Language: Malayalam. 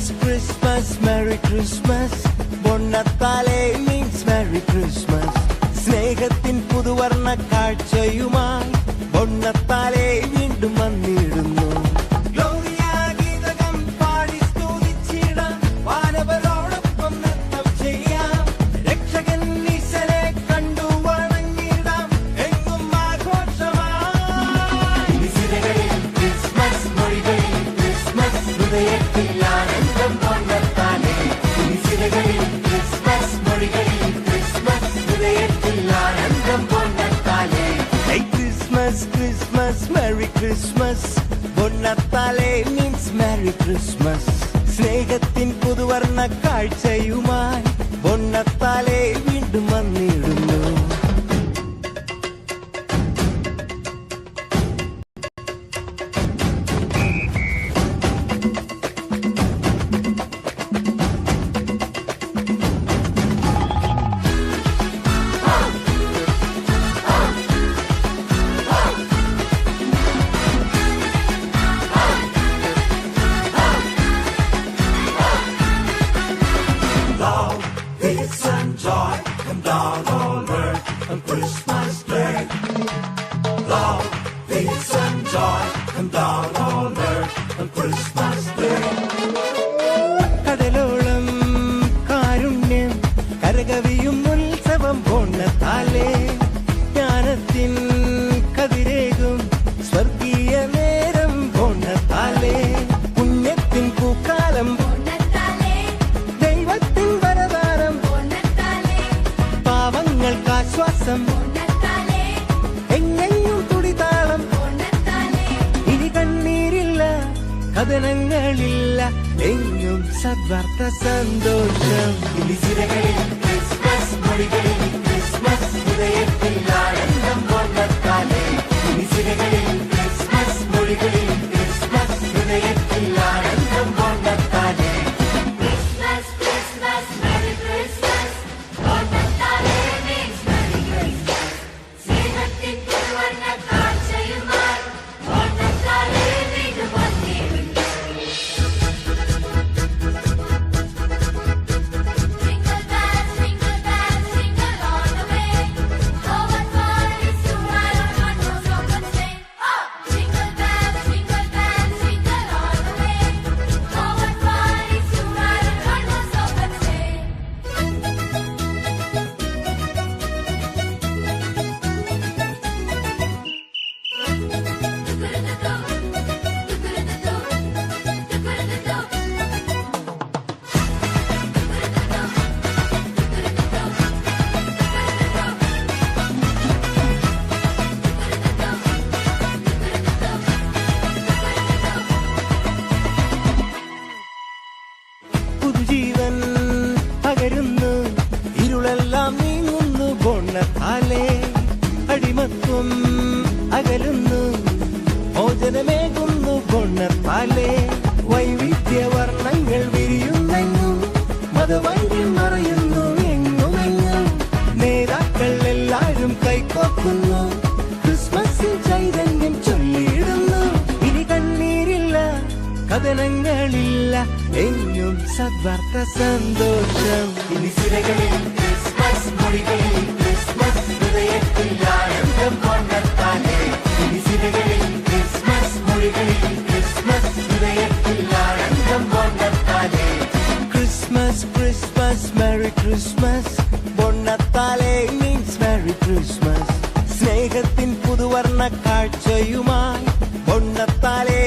Christmas, Christmas, Merry Christmas. Bonnatale means Merry Christmas. സ്നേഹത്തിൻ പുതുവർണ്ണ കാഴ്ചയുമായി ബൊണ്ണത്താലെ വീണ്ടും വന്നിടുന്നു. Christmas, Merry Christmas. Bonnatale means Merry Christmas. സ്നേഹത്തിൻ പുതുവർണ്ണ കാഴ്ചയുമായി ബൊണ്ണത്താലെ വീണ്ടും വന്നിടുന്നു. കടലോളം കാരുണ്യം കരകവിയും ഉത്സവം ബൊണ്ണത്താലെ ജ്ഞാനത്തിൻ കതിരേകും സ്വർഗീയ നേരം ബൊണ്ണത്താലെ പുണ്യത്തിൻ പൂക്കാലം ദൈവത്തിൻ വരദാനം പാവങ്ങൾക്കാശ്വാസം എങ്ങെങ്ങും തുടിതാളം ഇനി കണ്ണീരില്ല കഥനങ്ങളില്ല എങ്ങും സദ്വാർത്ത സന്തോഷം. ക്രിസ്മസ് മൊഴികളിൽ ക്രിസ്മസ് ഹൃദയത്തിൽ ആനന്ദം ബൊണ്ണത്താലെ. ക്രിസ്മസ് മൊഴികളിൽ ക്രിസ്മസ് ഹൃദയത്തിൽ ആനന്ദം ബൊണ്ണത്താലെ. Christmas, Christmas, Merry Christmas. ബൊണ്ണത്താലെ means Merry Christmas. സ്നേഹത്തിൻ പുതുവർണ്ണ കാഴ്ചയുമായി ബൊണ്ണത്താലെ വീണ്ടും വന്നിടുന്നു. Jingle bells, jingle all the way. Oh, what fun it is to ride on one-horse open sleigh. Oh! Jingle bells, jingle all the way. Oh, what fun it is to ride on one-horse open sleigh. പുതുജീവൻ പകരുന്നു ഇരുളെല്ലാം നീങ്ങുന്നു ബൊണ്ണത്താലെ. അടിമത്വം അകലുന്നു മോചനമേകുന്നു ബൊണ്ണത്താലെ. വൈവിധ്യവർണ്ണങ്ങൾ വിരിയുന്നെങ്ങും മതവൈദ്യം മറയുന്നു എങ്ങുമെങ്ങും. നേതാക്കൾ എല്ലാവരും കൈകോർക്കുന്നു ക്രിസ്മസിൻ ചൈതന്യം ചൊല്ലിയിടുന്നു. ഇനി കണ്ണീരില്ല കഥനങ്ങളില്ല എങ്ങും സദ്വാർത്ത സന്തോഷം. ഇനി സിരകളിൽ ക്രിസ്മസ് മൊഴികളിൽ ക്രിസ്മസ് ഹൃദയത്തിൽ ആനന്ദം ബൊണ്ണത്താലെ. ഇനി സിരകളിൽ ക്രിസ്മസ് മൊഴികളിൽ ക്രിസ്മസ് ഹൃദയത്തിൽ ആനന്ദം ബൊണ്ണത്താലെ. Christmas, Christmas, Merry Christmas. ബൊണ്ണത്താലെ means Merry Christmas. സ്നേഹത്തിൻ പുതുവർണ്ണ കാഴ്ചയുമായി ബൊണ്ണത്താലെ